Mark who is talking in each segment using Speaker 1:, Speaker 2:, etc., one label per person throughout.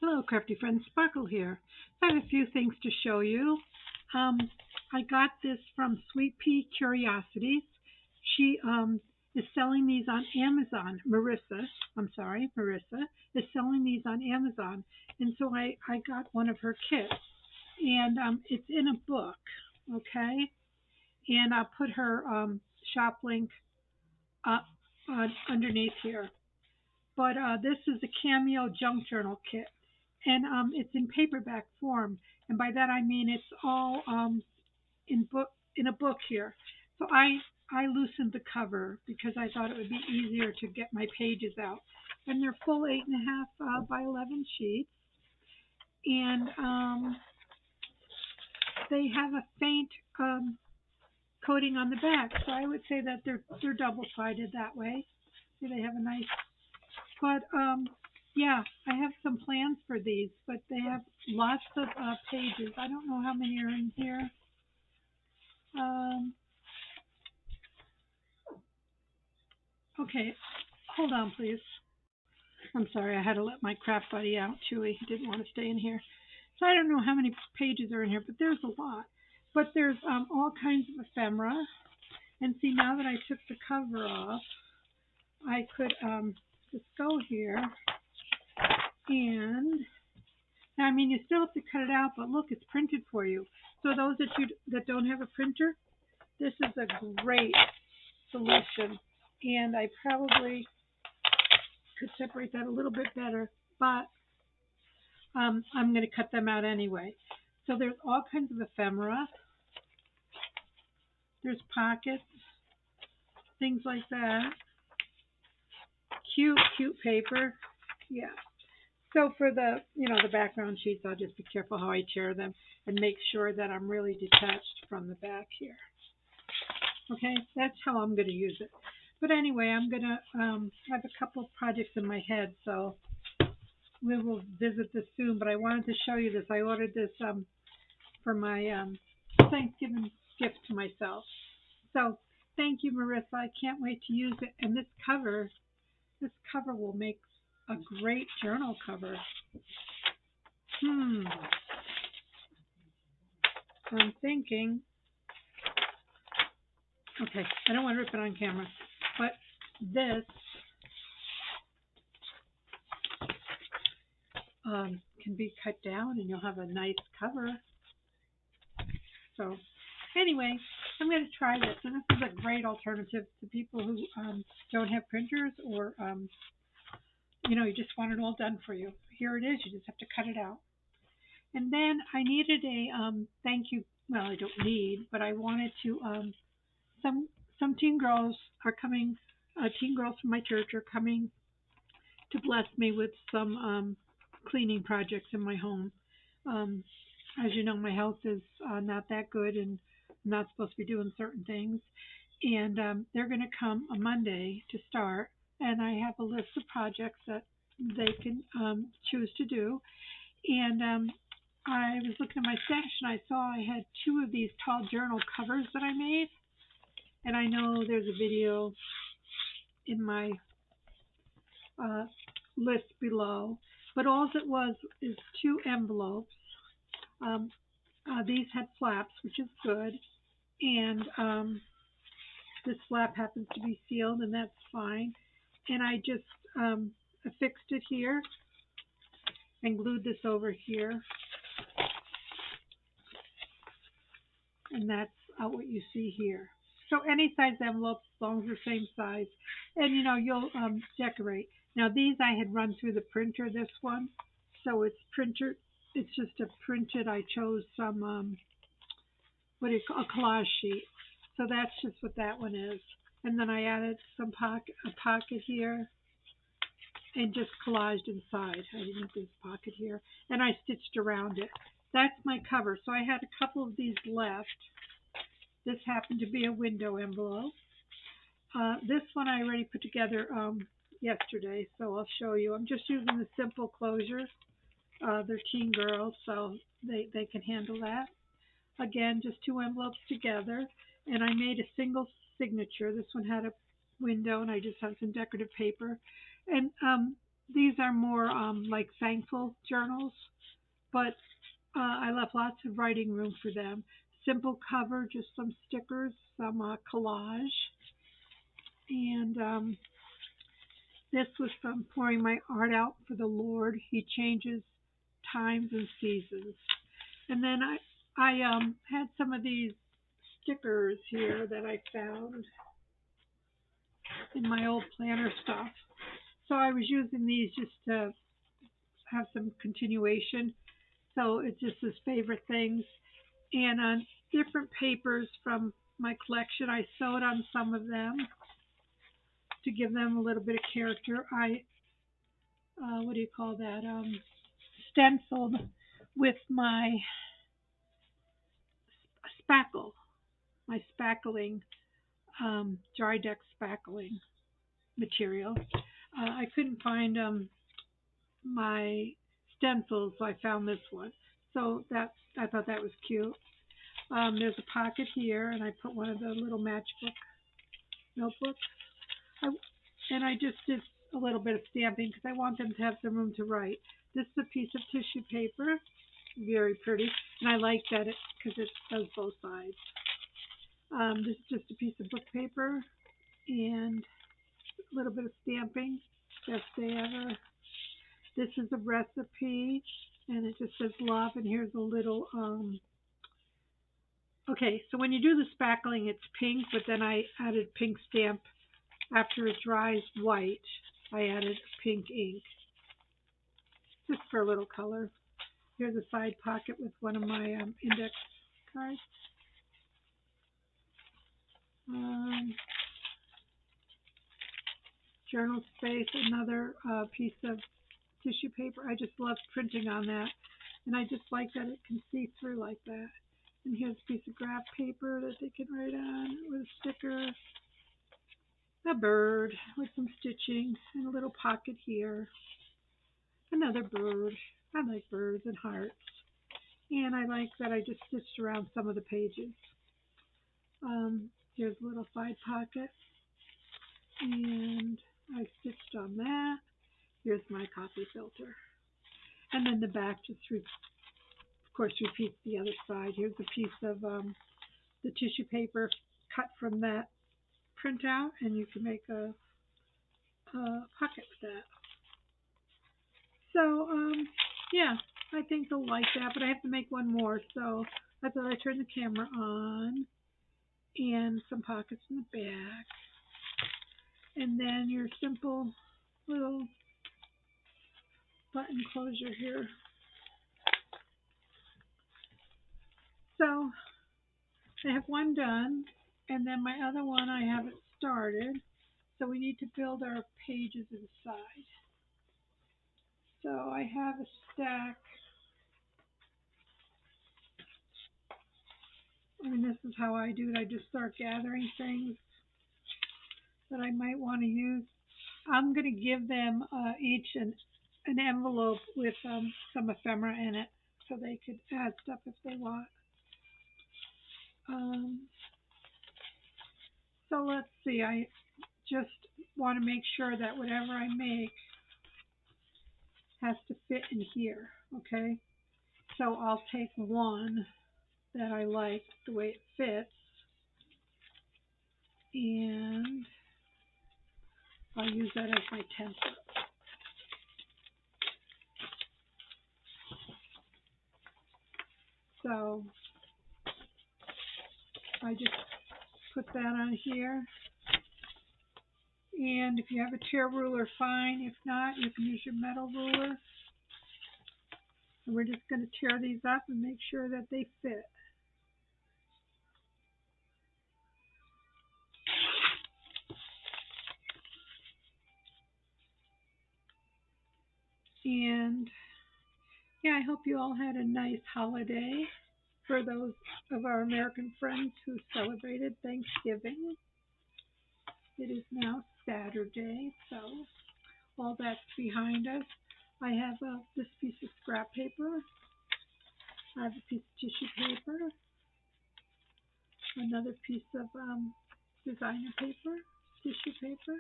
Speaker 1: Hello, Crafty Friends. Sparkle here. I have a few things to show you. Um, I got this from Sweet Pea Curiosities. She is selling these on Amazon. Marissa is selling these on Amazon. And so I got one of her kits. And it's in a book, okay? And I'll put her shop link up underneath here. But this is a Cameo Junk Journal kit, and it's in paperback form. And by that I mean it's all in a book here. So I loosened the cover because I thought it would be easier to get my pages out. And they're full 8.5 by 11 sheets, and they have a faint coating on the back. So I would say that they're double sided that way. So they have a nice. But yeah, I have some plans for these, but they have lots of pages. I don't know how many are in here. Um, okay, hold on, please. I'm sorry, I had to let my craft buddy out. Chewy didn't want to stay in here. So I don't know how many pages are in here, but there's a lot. But there's all kinds of ephemera. And see, now that I took the cover off, I could just go here and now, I mean, you still have to cut it out, but look, it's printed for you. So those that don't have a printer, this is a great solution. And I probably could separate that a little bit better, but I'm going to cut them out anyway. So there's all kinds of ephemera. There's pockets, things like that. Cute, cute paper. Yeah. So for the background sheets, I'll just be careful how I tear them and make sure that I'm really detached from the back here. Okay, that's how I'm going to use it. But anyway, I'm going to have a couple of projects in my head, so we will visit this soon. But I wanted to show you this. I ordered this for my Thanksgiving gift to myself. So thank you, Marissa. I can't wait to use it. And this cover will make a great journal cover. I'm thinking, okay, I don't want to rip it on camera, but this can be cut down and you'll have a nice cover. So anyway, I'm going to try this, and this is a great alternative to people who don't have printers or you just want it all done for you. Here it is. You just have to cut it out. And then I needed a thank you. Well, I don't need, but I wanted to. Some teen girls are coming. Teen girls from my church are coming to bless me with some cleaning projects in my home. As you know, my health is not that good, and I'm not supposed to be doing certain things. And they're going to come on Monday to start, and I have a list of projects that they can choose to do. And I was looking at my stash, and I saw I had 2 of these tall journal covers that I made. And I know there's a video in my list below, but all it was is 2 envelopes. These had flaps, which is good, and this flap happens to be sealed, and that's fine. And I just affixed it here and glued this over here, and that's what you see here. So any size envelope, as long as they're same size, and you'll decorate. Now these I had run through the printer, this one, so it's printer. It's just a printed. I chose some a collage sheet. So that's just what that one is. And then I added a pocket here, and just collaged inside. I didn't have this pocket here, and I stitched around it. That's my cover. So I had a couple of these left. This happened to be a window envelope. This one I already put together yesterday, so I'll show you. I'm just using the simple closure. They're teen girls, so they can handle that. Again, just 2 envelopes together, and I made a single signature. This one had a window, and I just have some decorative paper. And These are more like thankful journals, but I left lots of writing room for them. Simple cover, just some stickers, some collage, and this was from pouring my art out for the Lord. He changes times and seasons. And then I had some of these stickers here that I found in my old planner stuff. So I was using these just to have some continuation. So it's just his favorite things. And on different papers from my collection, I sewed on some of them to give them a little bit of character. I, what do you call that? Stenciled with my spackle, my spackling, dry deck spackling material. I couldn't find my stencils, so I found this one. So that I thought that was cute. There's a pocket here, and I put one of the little matchbook notebooks. I, and I just did a little bit of stamping because I want them to have some room to write. This is a piece of tissue paper, very pretty, and I like that because it does both sides. This is just a piece of book paper and a little bit of stamping. Best day ever. This is a recipe, and it just says love, and here's a little, okay, so when you do the spackling, it's pink, but then I added pink stamp. After it dries white, I added pink ink, just for a little color. Here's a side pocket with one of my index cards. Journal space, another piece of tissue paper. I just love printing on that, and I just like that it can see through like that. And here's a piece of graph paper that they can write on with a sticker. A bird with some stitching and a little pocket here. Another bird. I like birds and hearts. And I like that I just stitched around some of the pages. Here's a little side pocket. And I stitched on that. Here's my copy filter. And then the back just, of course, repeats the other side. Here's a piece of the tissue paper cut from that printout, and you can make a pocket with that. So, yeah, I think they'll like that, but I have to make one more, so I thought I'd turn the camera on, and some pockets in the back, and then your simple little button closure here. So, I have one done, and then my other one I haven't started, so we need to build our pages inside. So I have a stack. And this is how I do it. I just start gathering things that I might want to use. I'm going to give them each an envelope with some ephemera in it so they could add stuff if they want. So let's see. I just want to make sure that whatever I make has to fit in here. Okay. So I'll take one that I like the way it fits, and I'll use that as my template. So I just put that on here. And if you have a tear ruler, fine. If not, you can use your metal ruler. And we're just going to tear these up and make sure that they fit. And yeah, I hope you all had a nice holiday. For those of our American friends who celebrated Thanksgiving, it is now Saturday, so all that's behind us. I have this piece of scrap paper. I have a piece of tissue paper. Another piece of designer paper, tissue paper,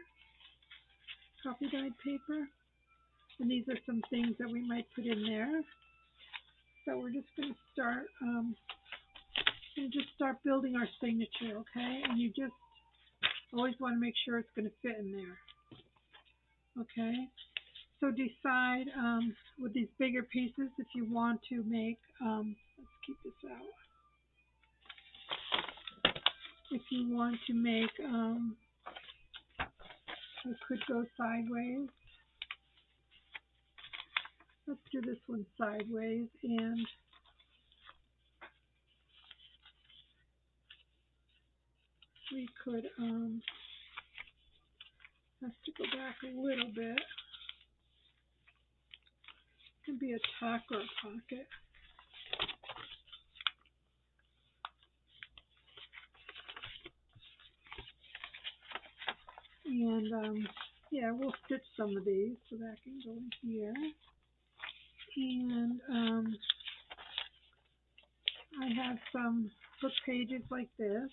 Speaker 1: coffee dyed paper, And these are some things that we might put in there. So we're just going to start, building our signature, okay? And you just always want to make sure it's going to fit in there, okay? So decide with these bigger pieces if you want to make, let's keep this out. If you want to make, it could go sideways. Let's do this one sideways, and we could, have to go back a little bit. It can be a tuck or a pocket. And yeah, we'll stitch some of these so that can go in here. And I have some book pages like this.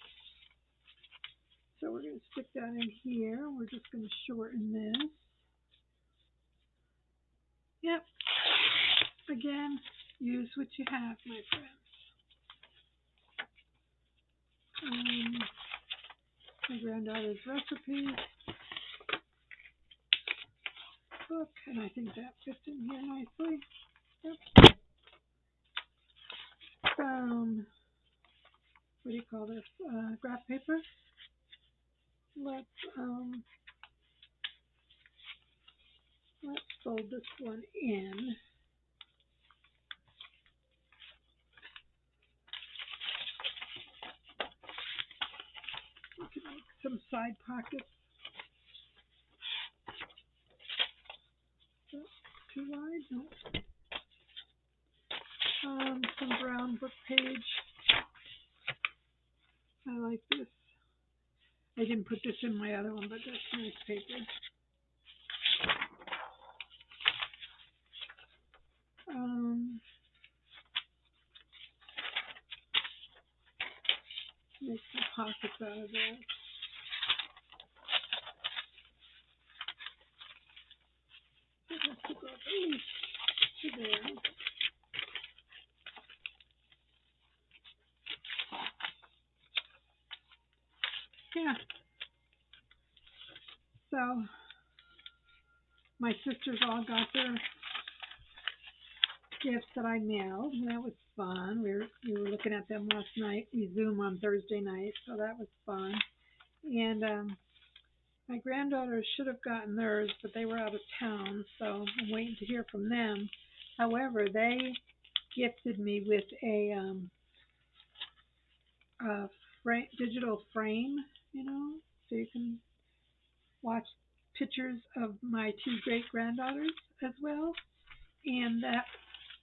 Speaker 1: So we're going to stick that in here. We're just going to shorten this. Yep. Again, use what you have, my friends. My granddaughter's recipe book, and I think that fits in here nicely. Yep. What do you call this? Graph paper. Let's fold this one in. We can make some side pockets. Too wide? No. Some brown book page. I like this. I didn't put this in my other one, but that's nice paper. Make some pockets out of that. It has to go at least to there. Yeah. So my sisters all got their gifts that I mailed, and that was fun. We were looking at them last night. We Zoom on Thursday night, so that was fun. And my granddaughters should have gotten theirs, but they were out of town, so I'm waiting to hear from them. However, they gifted me with a digital frame, so you can watch pictures of my two great-granddaughters as well. And that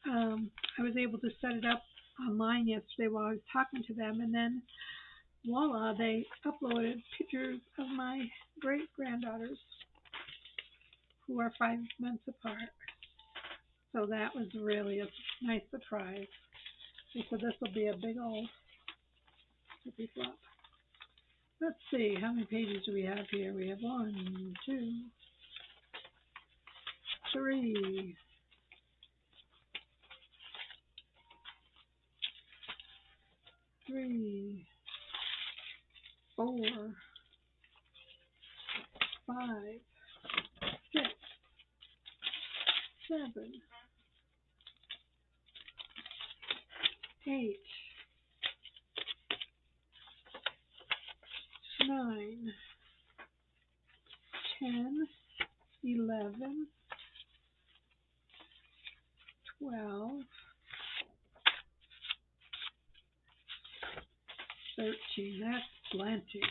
Speaker 1: I was able to set it up online yesterday while I was talking to them, and then voila, they uploaded pictures of my great-granddaughters who are 5 months apart. So that was really a nice surprise. And so this will be a big old flippy flop. Let's see, how many pages do we have here? We have 1, 2, 3, 4, 5, 6, 7, 8, 9, 10, 11, 12, 13. That's plenty.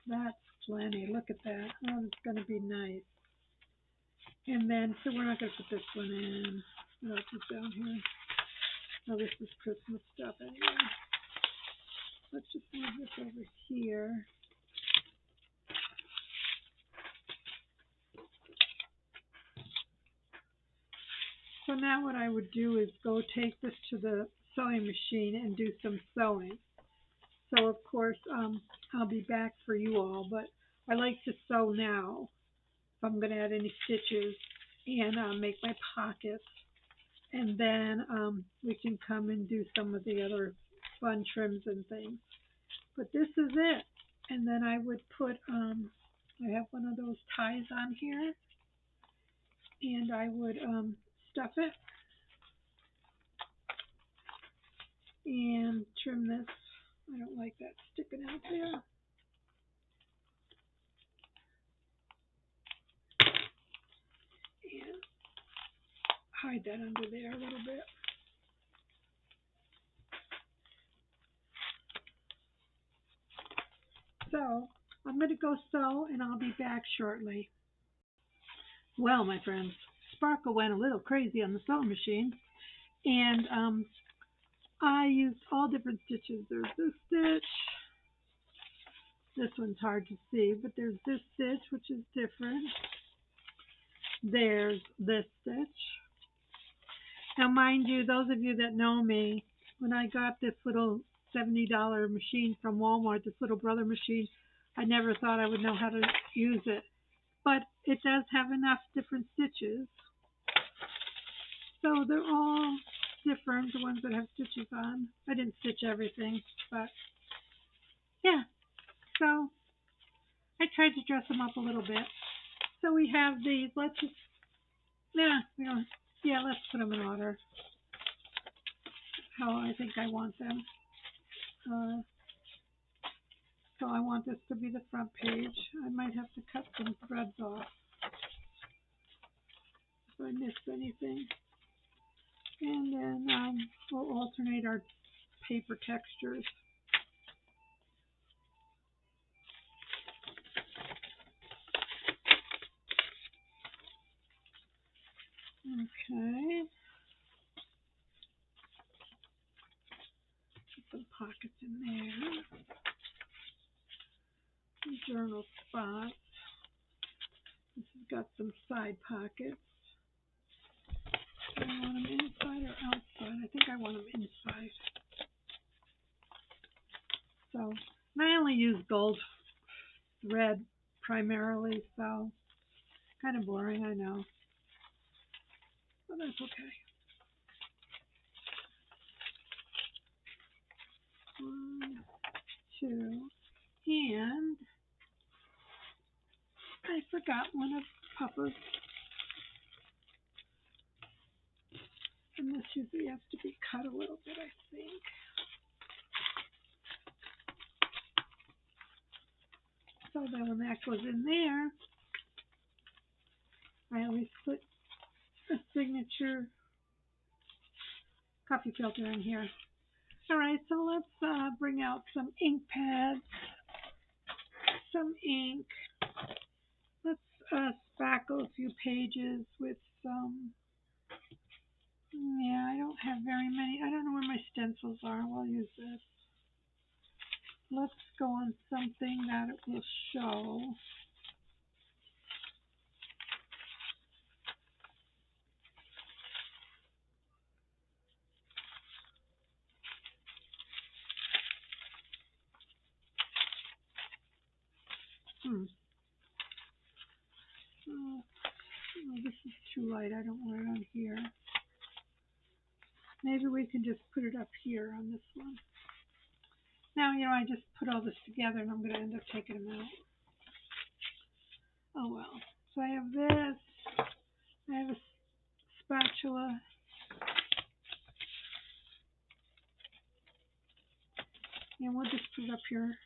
Speaker 1: That's plenty. Look at that. Oh, it's going to be nice. And then, so we're not going to put this one in. What else is down here? Oh, this is Christmas stuff anyway. Let's just move this over here. So now what I would do is go take this to the sewing machine and do some sewing. So of course, I'll be back for you all, but I like to sew now if I'm going to add any stitches. and make my pockets. And then we can come and do some of the other fun trims and things. But this is it. And then I would put, I have one of those ties on here, and I would stuff it and trim this. I don't like that sticking out there. And hide that under there a little bit. So I'm going to go sew, and I'll be back shortly. Well, my friends, Sparkle went a little crazy on the sewing machine, and I used all different stitches. There's this stitch. This one's hard to see, but there's this stitch, which is different. There's this stitch. Now, mind you, those of you that know me, when I got this little $70 machine from Walmart, this little brother machine, I never thought I would know how to use it. But it does have enough different stitches. So they're all different, the ones that have stitches on. I didn't stitch everything, but yeah. So I tried to dress them up a little bit. So we have these. Let's just, let's put them in order. How I think I want them. So I want this to be the front page. I might have to cut some threads off if I missed anything. And then we'll alternate our paper textures. Okay. Put some pockets in there. Some journal spots. This has got some side pockets. Do I want them inside or outside? I think I want them inside. So, and I only use gold thread primarily, so kind of boring, I know. But that's okay. 1, 2, and I forgot one of Papa's. And this usually has to be cut a little bit, I think. So that when that goes in there, I always put a signature coffee filter in here. All right, so let's bring out some ink pads, some ink. Let's spackle a few pages with some. Yeah, I don't have very many. I don't know where my stencils are. We'll use this. Let's go on something that it will show. Oh, this is too light. I don't want it on here. Maybe we can just put it up here on this one. Now, I just put all this together and I'm going to end up taking them out. Oh well. So I have this. I have a spatula. And we'll just put it up here.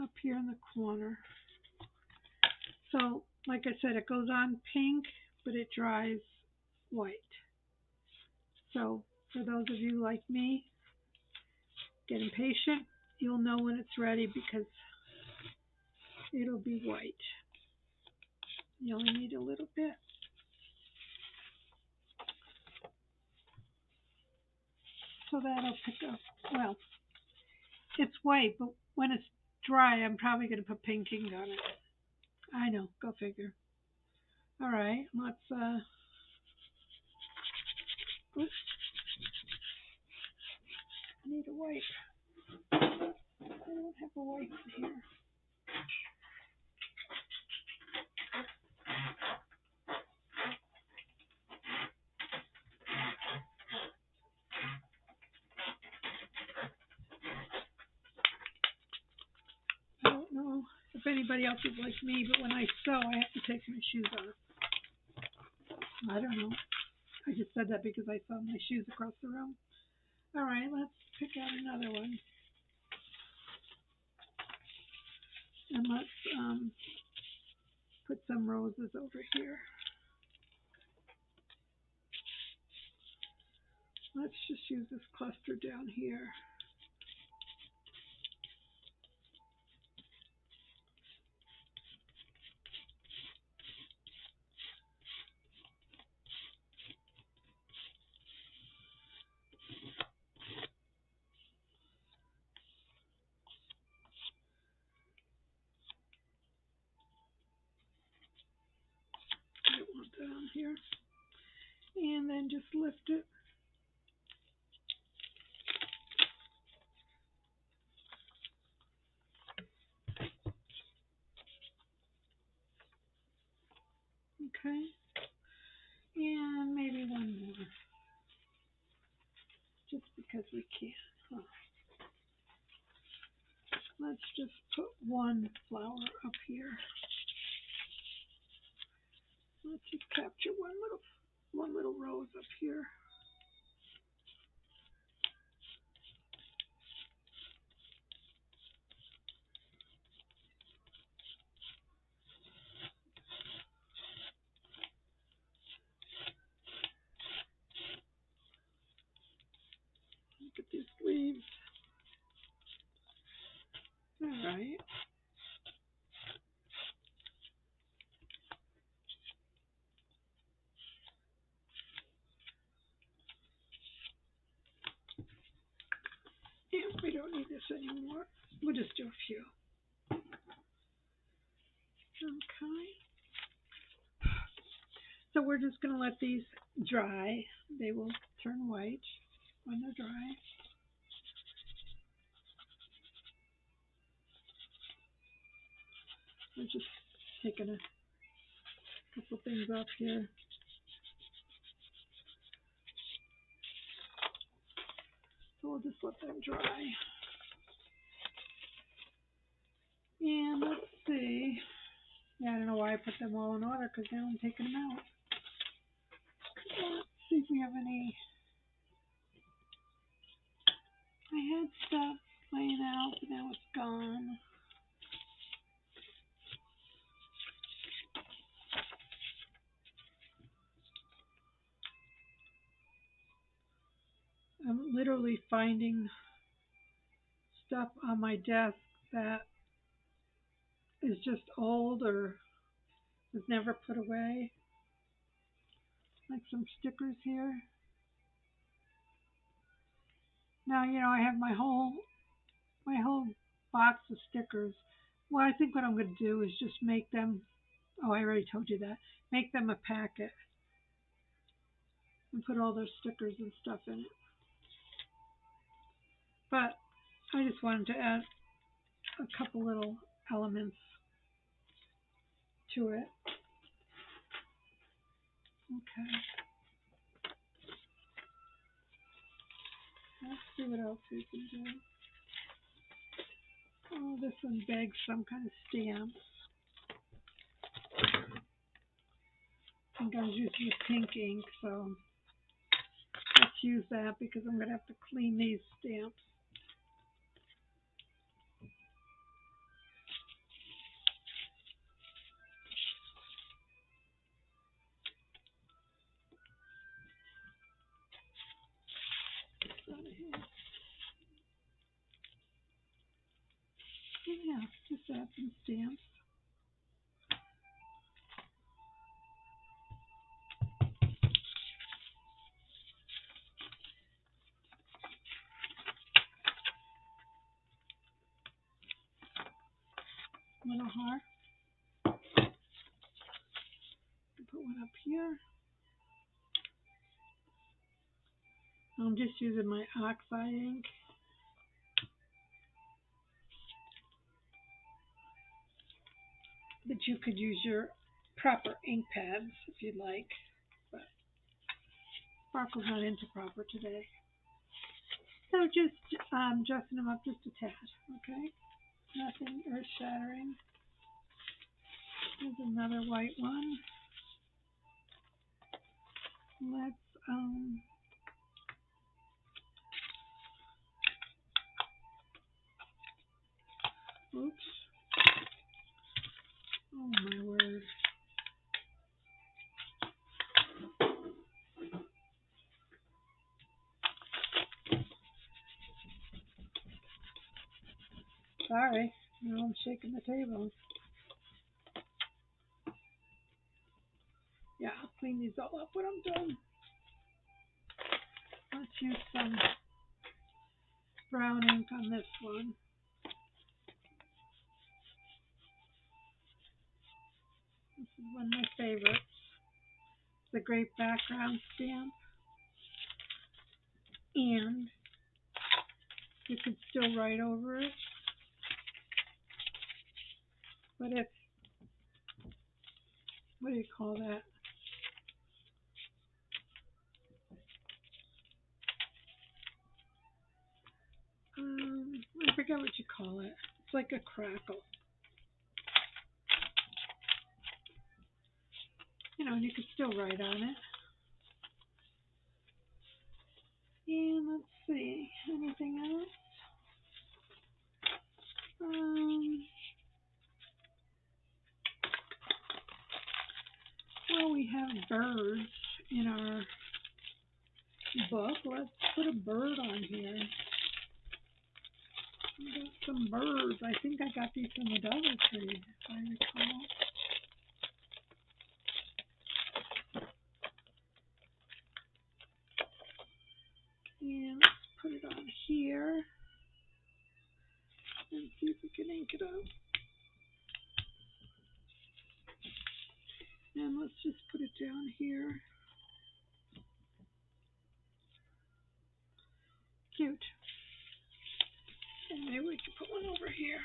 Speaker 1: Up here in the corner. So, like I said, it goes on pink, but it dries white. So, for those of you like me, get impatient. You'll know when it's ready because it'll be white. You only need a little bit. So that'll pick up. Well, it's white, but when it's dry, I'm probably going to put pink ink on it. I know, go figure. All right, let's, oops. I need a wipe. I don't have a wipe here. anybody else is like me, but when I sew, I have to take my shoes off. I don't know. I just said that because I saw my shoes across the room. All right, let's pick out another one. And let's put some roses over here. Let's just use this cluster down here. I don't want that on here. And then just lift it. Okay. And maybe one more. Just because we can. Huh. Let's just put one flower up here. Let's just capture one little rose up here. Look at these leaves. All right. And we don't need this anymore. We'll just do a few. Okay. So we're just going to let these dry. They will turn white when they're dry. We're just taking a couple things off here. So we'll just let them dry. And let's see. Yeah, I don't know why I put them all in order because now I'm taking them out. Let's see if we have any. I had stuff laying out, but now it's gone. I'm literally finding stuff on my desk that is just old or was never put away. Like some stickers here. Now, I have my whole box of stickers. Well, I think what I'm going to do is just make them, oh, I already told you that, make them a packet and put all their stickers and stuff in it. But I just wanted to add a couple little elements to it. Okay. Let's see what else we can do. Oh, this one begs some kind of stamps. I think I was using the pink ink, so let's use that because I'm going to have to clean these stamps. Yeah, just add some stamps. Little heart. Put one up here. I'm just using my oxide ink. But you could use your proper ink pads if you'd like. But Sparkle's not into proper today. So just dressing them up just a tad, okay? Nothing earth-shattering. Here's another white one. Let's oops. Oh my word. Sorry, now I'm shaking the table. Yeah, I'll clean these all up when I'm done. Let's use some brown ink on this one. This is one of my favorites. It's a great background stamp. And you can still write over it. But if, what do you call that? I forget what you call it. It's like a crackle. You know, and you can still write on it. And let's see, anything else? Well, we have birds in our book. Let's put a bird on here. We got some birds. I think I got these from the Dollar Tree, if I recall. And let's put it on here and see if we can ink it up. And let's just put it down here. Cute. And maybe we can put one over here.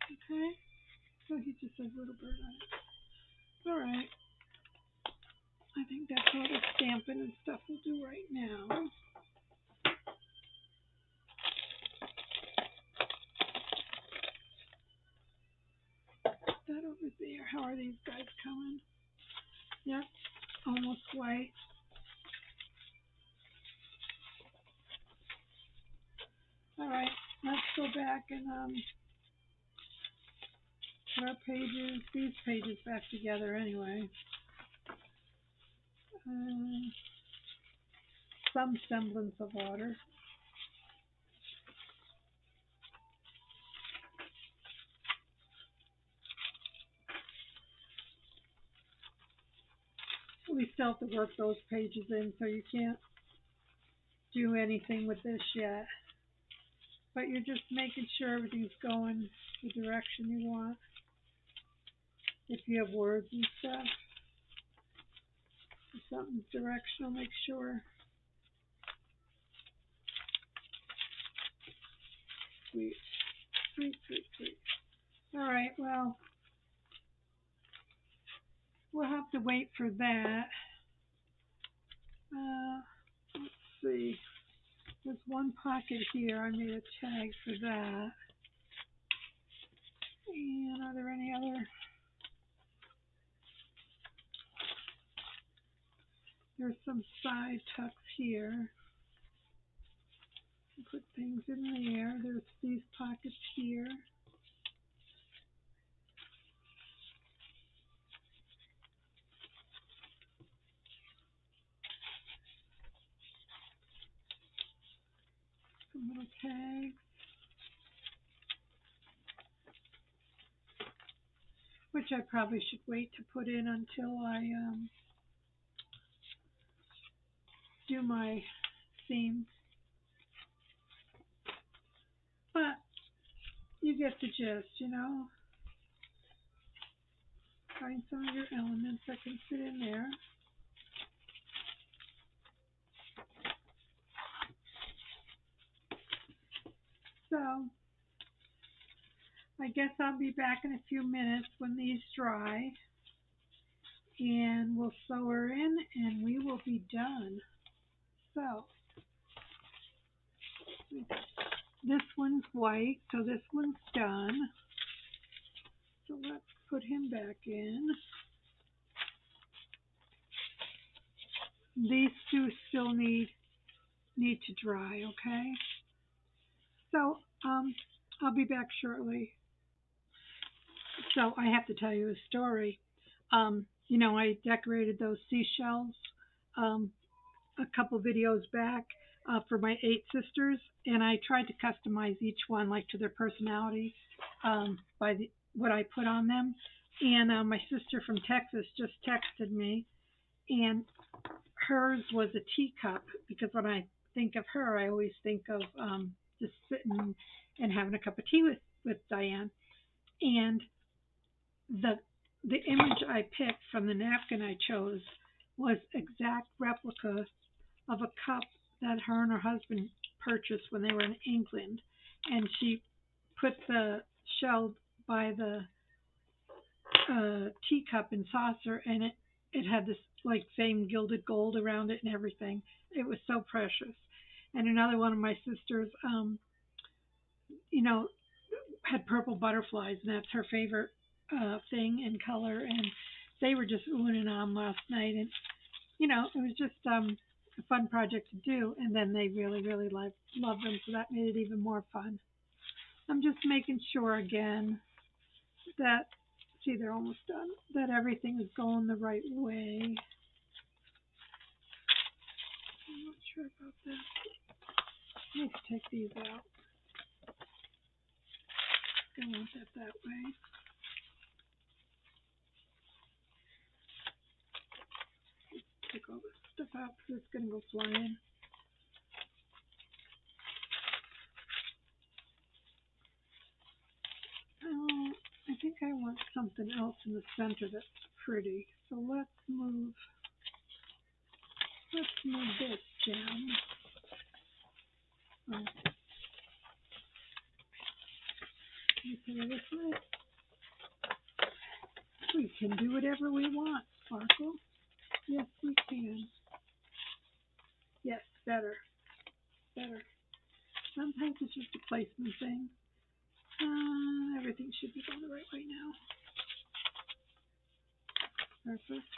Speaker 1: Okay. So he just has a little bird on it. Alright. I think that's all the stamping and stuff we'll do right now. That over there. How are these guys coming? Yep, almost white. Alright, let's go back and put our pages, these pages back together anyway. Some semblance of order. We still have to work those pages in, so you can't do anything with this yet. But you're just making sure everything's going the direction you want. If you have words and stuff, if something's directional, make sure. Sweet, sweet, sweet, sweet. All right, well, we'll have to wait for that. Let's see. There's one pocket here. I made a tag for that. And are there any other? There's some side tucks here. Put things in there. There's these pockets here. Some little tags. Which I probably should wait to put in until I do my theme. But you get the gist, you know. Find some of your elements that can fit in there. So, I guess I'll be back in a few minutes when these dry. And we'll sew her in and we will be done. So, This one's white, so this one's done. So let's put him back in. These two still need to dry, okay? So I'll be back shortly. So I have to tell you a story. I decorated those seashells um, a couple videos back for my 8 sisters, and I tried to customize each one like to their personality by what I put on them. And my sister from Texas just texted me, and hers was a teacup because when I think of her, I always think of just sitting and having a cup of tea with Diane. And the image I picked from the napkin I chose was exact replica of a cup that her and her husband purchased when they were in England, and she put the shell by the teacup and saucer, and it had this like same gilded gold around it and everything. It was so precious. And another one of my sisters, you know, had purple butterflies, and that's her favorite thing and color. And they were just oohing and ahhing last night, and it was just a fun project to do. And then they really, really loved them, so that made it even more fun. I'm just making sure again that, see, they're almost done, that everything is going the right way. I'm not sure about that. I need to take these out. I want that way. Take all this stuff out because it's going to go flying. I think I want something else in the center that's pretty. So let's move this gem. Can you put it this way? We can do whatever we want, Sparkle. Yes, we can. Yes, better. Sometimes it's just a placement thing. Everything should be going the right way now. Perfect.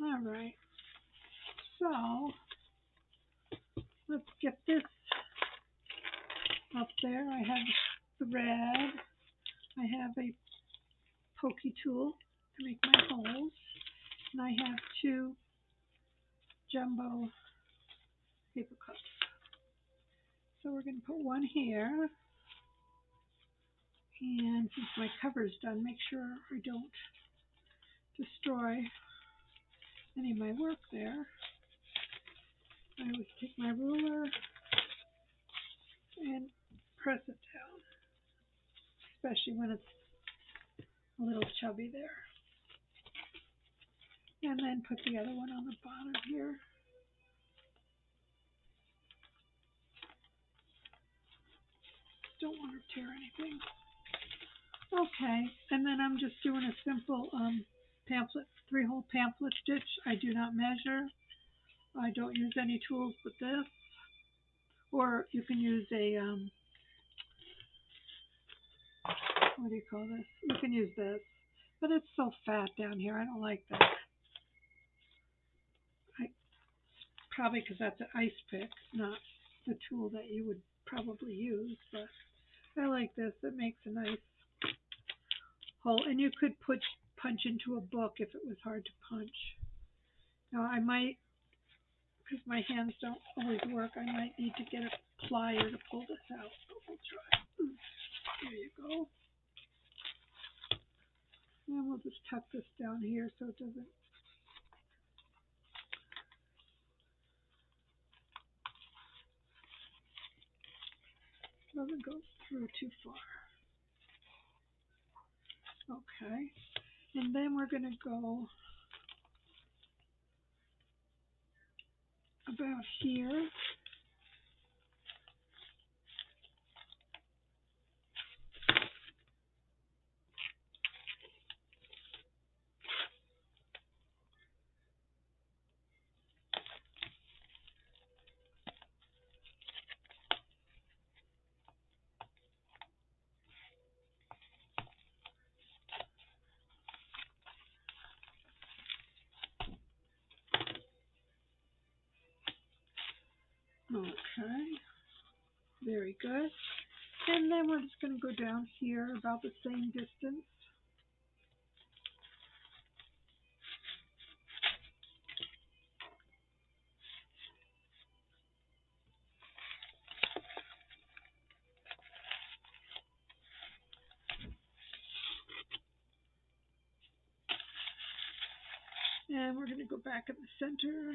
Speaker 1: All right. So let's get this up there. I have thread. I have a pokey tool to make my holes. And I have 2 jumbo paper cups. So we're going to put one here. And since my cover's done, make sure I don't destroy any of my work there. I always take my ruler and press it down, especially when it's a little chubby there. And then put the other one on the bottom here. Don't want to tear anything. Okay, and then I'm just doing a simple pamphlet, 3-hole pamphlet stitch. I do not measure. I don't use any tools but this. Or you can use a, what do you call this? You can use this. But it's so fat down here. I don't like that. Probably because that's an ice pick, not the tool that you would probably use. But I like this. It makes a nice hole. And you could punch into a book if it was hard to punch. Now I might, because my hands don't always work, I might need to get a plier to pull this out. But we'll try. There you go. And we'll just tuck this down here so it doesn't go through too far. Okay. And then we're going to go about here. Okay, very good. And then we're just going to go down here about the same distance. And we're going to go back in the center.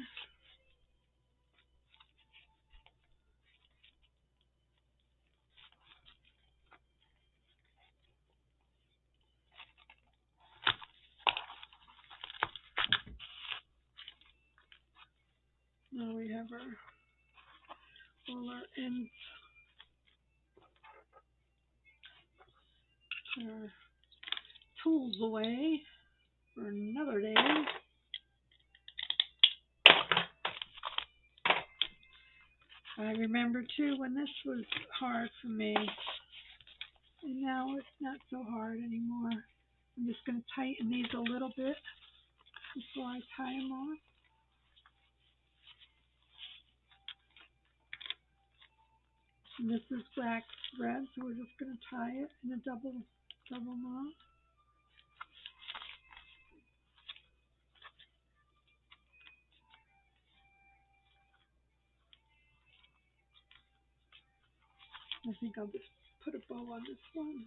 Speaker 1: Now we have all our ends, our tools away for another day. I remember too when this was hard for me, and now it's not so hard anymore. I'm just going to tighten these a little bit before I tie them off. And this is black thread, so we're just going to tie it in a double knot. I think I'll just put a bow on this one.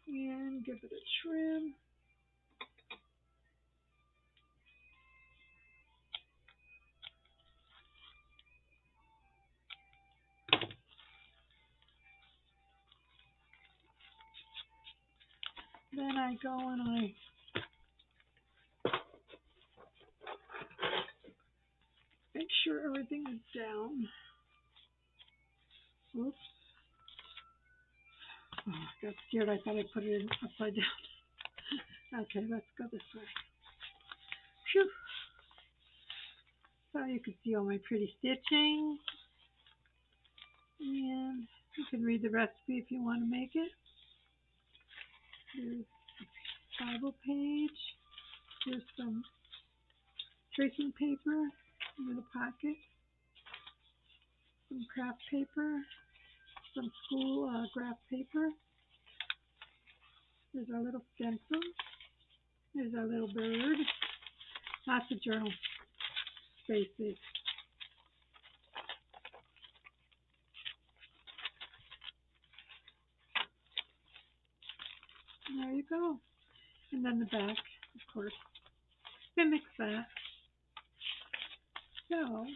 Speaker 1: And give it a trim. Then I go and I make sure everything is down. Oops. Oh, I got scared. I thought I put it in upside down. Okay, let's go this way. Phew. So you can see all my pretty stitching. And you can read the recipe if you want to make it. There's a Bible page. There's some tracing paper in the pocket. Some craft paper. Some school graph paper. There's our little stencil. There's our little bird. Lots of journal spaces. There you go. And then the back, of course, mimics that. So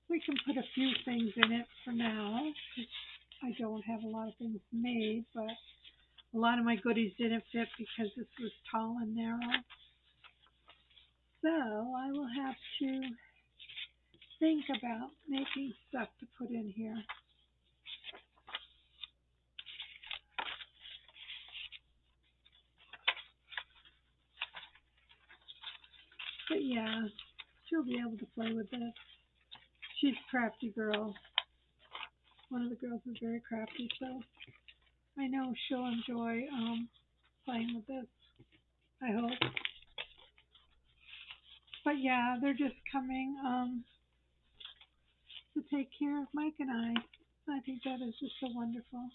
Speaker 1: we can put a few things in it for now. I don't have a lot of things made, but a lot of my goodies didn't fit because this was tall and narrow. So I will have to think about making stuff to put in here. But yeah, she'll be able to play with this. She's a crafty girl. One of the girls is very crafty, so I know she'll enjoy playing with this. I hope. But yeah, they're just coming to take care of Mike and I. I think that is just so wonderful.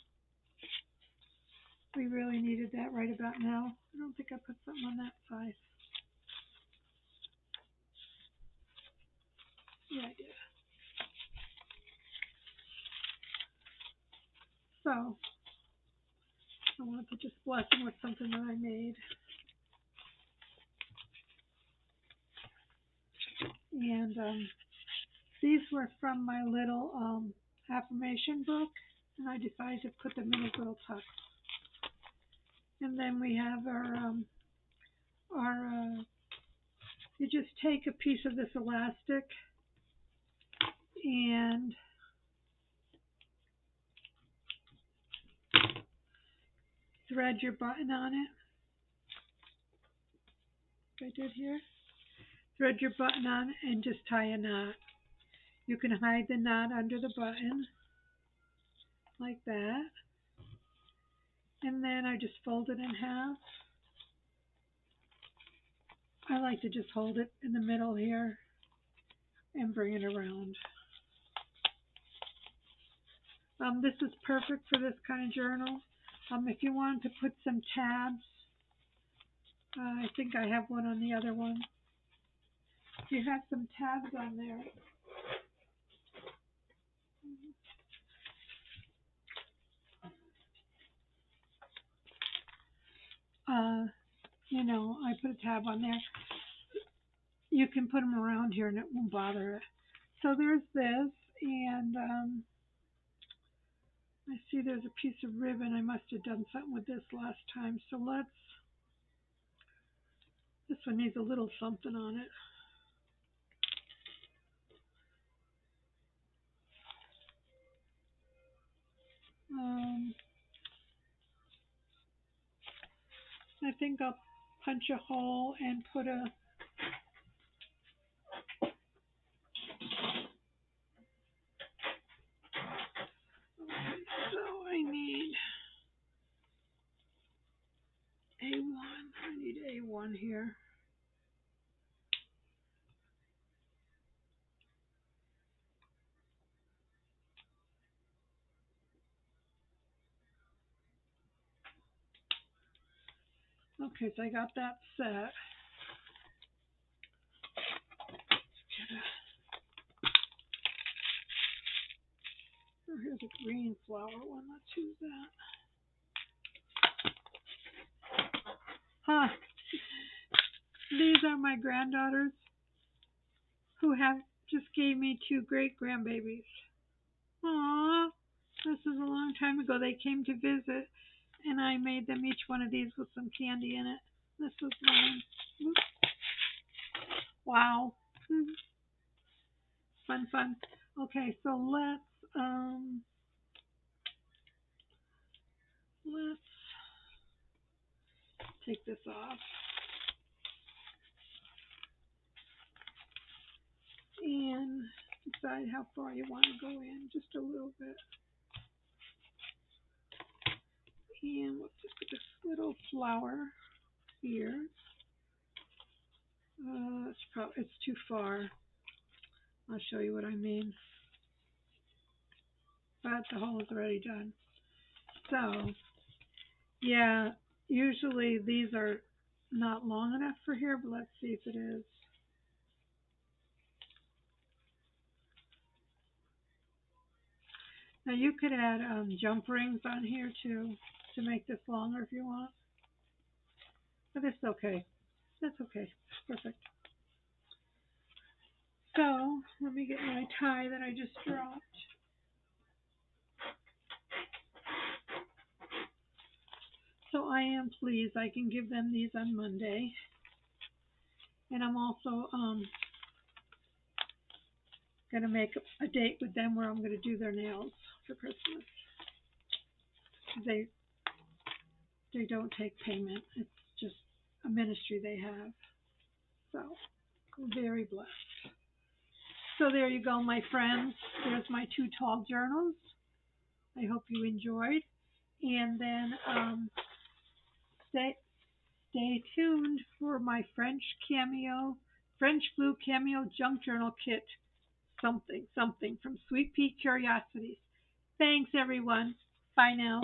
Speaker 1: We really needed that right about now. I don't think I put something on that side. Yeah, I did. So, I want to just bless them with something that I made. And these were from my little affirmation book, and I decided to put them in a little tuck. And then we have you just take a piece of this elastic and thread your button on it. Like I did here. Thread your button on it and just tie a knot. You can hide the knot under the button, like that. And then I just fold it in half. like to just hold it in the middle here and bring it around. This is perfect for this kind of journal. If you wanted to put some tabs, I think I have one on the other one. If you have some tabs on there, I put a tab on there. You can put them around here and it won't bother it. So there's this, and I see there's a piece of ribbon. I must have done something with this last time. So this one needs a little something on it. I think I'll punch a hole and put a so I need A1. I need A1 here. Okay, so I got that set. Oh, here's a green flower one. Let's use that. Huh. These are my granddaughters who have just gave me 2 great grandbabies. Aww. This is a long time ago. They came to visit, and I made them each one of these with some candy in it. This was mine. Oops. Wow. Fun, fun. Okay, so let's take this off. And decide how far you want to go in, just a little bit. And let's just put this little flower here. It's too far. I'll show you what I mean. But the hole is already done. So, yeah, usually these are not long enough for here, but let's see if it is. Now you could add jump rings on here too to make this longer if you want. But it's okay. That's okay. Perfect. So let me get my tie that I just dropped. So I am pleased I can give them these on Monday. And I'm also going to make a date with them where I'm going to do their nails for Christmas. They don't take payment. It's just a ministry they have. So I'm very blessed. So there you go, my friends. There's my 2 tall journals. I hope you enjoyed. And then stay tuned for my French Blue Cameo Junk Journal Kit. Something from Sweet Pea Curiosities. Thanks, everyone. Bye now.